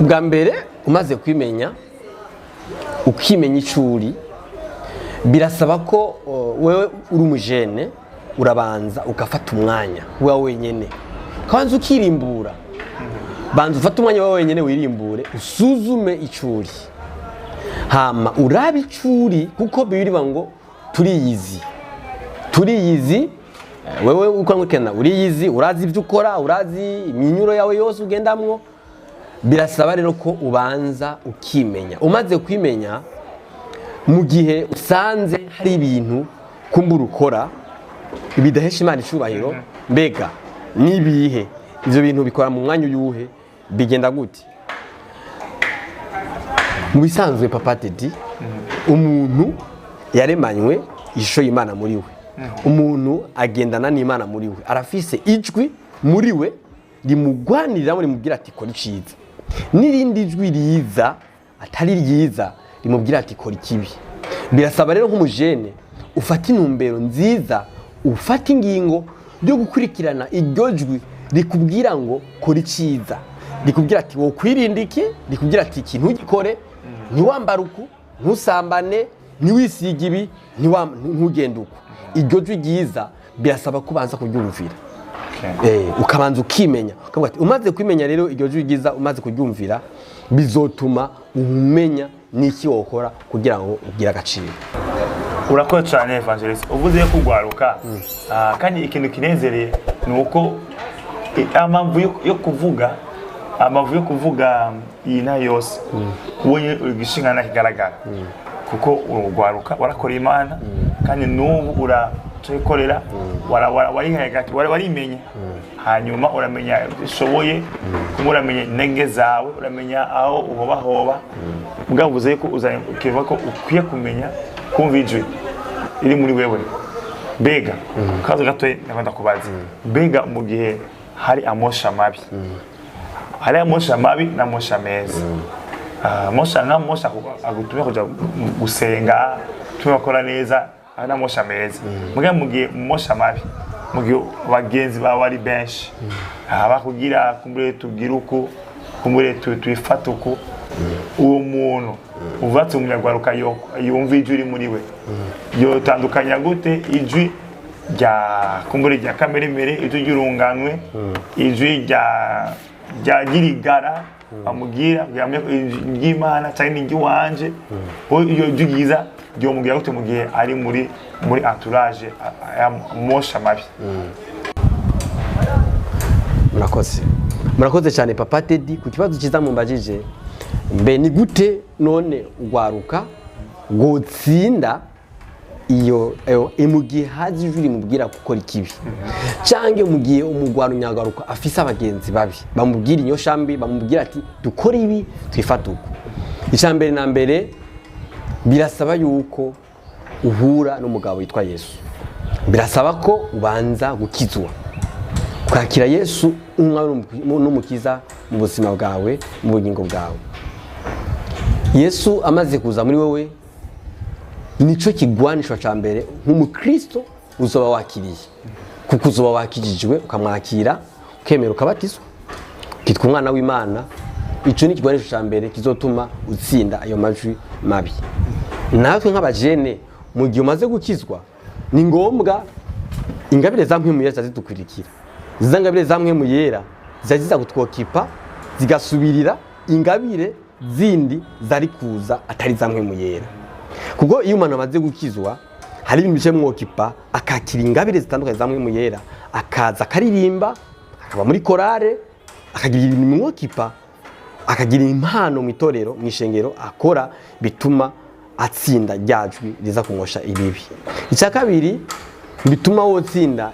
Ubwa mbere umaze kwimenya ukimenya icuri birasaba ko wewe uri umujene urabanza ugafata umwanya wewe wenyene kabanza ukirimbura banza ufata umwanya wewe wenyene wirimbure usuzume icuri hama urabe icuri kuko bibiriba ngo turiyizi wewe uko ngukena uriyizi urazi ibyo ukora urazi iminyuro yawe yose ugendamwo birasaba rero ko ubanza ukimenya umaze kwimenya mu gihe usanze hari ibintu kumbura ukora bidahesha Imana icubahiro mbega nibihe ivyo bintu bikora mu mwanya uyuhe bigenda gute mu bisanzwe Papa Teddy umuntu yaremanywe ishusho y'Imana muri we umuntu agendana n'Imana muri we arafise ijwi muri we rimugwanirira muri mubwira ati kora iciza nirindi jwi riza atari ryiza rimubwira ati kora ikibi birasaba rero nk'umujene ufata intumbero nziza ufata ingingo yo gukurikirana iryo jwi rikubwira ngo kora iciza rikubwira ati wo kwirinda iki rikubwira ati ikintu ugikore ntiwambara uku ntusambane ntiwisiga ibi ntugende uku iryo jwi ryiza birasaba ko ubanza kuryumvira ukabanza ukimenya umaze kwimenya rero iryo jwi ryiza umaze kuryumvira bizotuma umenya niki wokora kugira ngo ugire agaciro. Urakoze cyane Evangelist uvuze ko ugwaruka kandi ikintu kinezereye nuko amamvu yo kuvuga ina yose ubonye ugishingana kigaragara kuko urugwaruka warakora Imana kandi n'ubu urayikorera warimenya hanyuma uramenya ishoboye umuramenya intege zawe uramenya aho uhobahoba bwavuze ko ukiva ko ukwiye kumenya kumva ijwi iri muri wewe mbega kazo gatoye ndabanda kubaza mbega mu gihe hari amosha mabi hari amosha mabi na mosha meza mosha agutumye kuja gusenga tubakora neza ana mosha meza mbega mu gihe mosha mabi mu gihe bagenzi bawe ari benshi abakugira kumbure tugira uko kumbure twifata uko uwo muntu uvatse umunyarwaruka yumva ijwi iri muri we yotandukanya gute ijwi rya kumbure rya kameremere ijwi ry'urunganwe ijwi rya girigara amubwira ry'Imana cyangwa n'iry'iwanje iyo jwi ryiza ryomubwira gute mu gihe ari muri entourage mosha mabi. Murakoze cyane Papa Teddy ku kibazo kiza mumbajije mbe ni gute none ugwaruka gutsinda iyo emugihe hazi ijuri mubwira gukora ikibi cange mugihe umugwaro nyagaruka afise abagenzi babi bamubwira inyo shambi bamubwira ati dukora ibi twifata uko icambere na mbere birasaba yuko uhura n'umugabo witwa Yesu birasaba ko ubanza gukizwa kwakira Yesu n'umukiza mu buzima bwawe mu bugingo bwawe Yesu amaze kuza muri wewe nico kigwanishwa ca mbere nk'umukristo uzoba wakiriye kuko uzoba wakijijwe ukamwakira ukemera ukabatizwa kitwa umwana w'Imana ico ni kigwanisho ca mbere kizotuma utsinda ayo majwi mabi natwe nk'abajene mu gihe umaze gukizwa ni ngombwa ingabire za mpwemu yera zidukurikira zangabire za mpwemu yera ziza gutwokipa zigasubirira ingabire zindi zari kuza atari za mpwemu yera kuko iyo umuntu amaze gukizwa hari ibintu bice mwokipa akakira ingabire zitandukanye za mpwemu yera akaza akaririmba akaba muri korale akagira ibintu mwokipa akagira impano mu itorero mu ishengero akora bituma atsinda ryajwi riza kumosha ibibi icya kabiri bituma wotsinda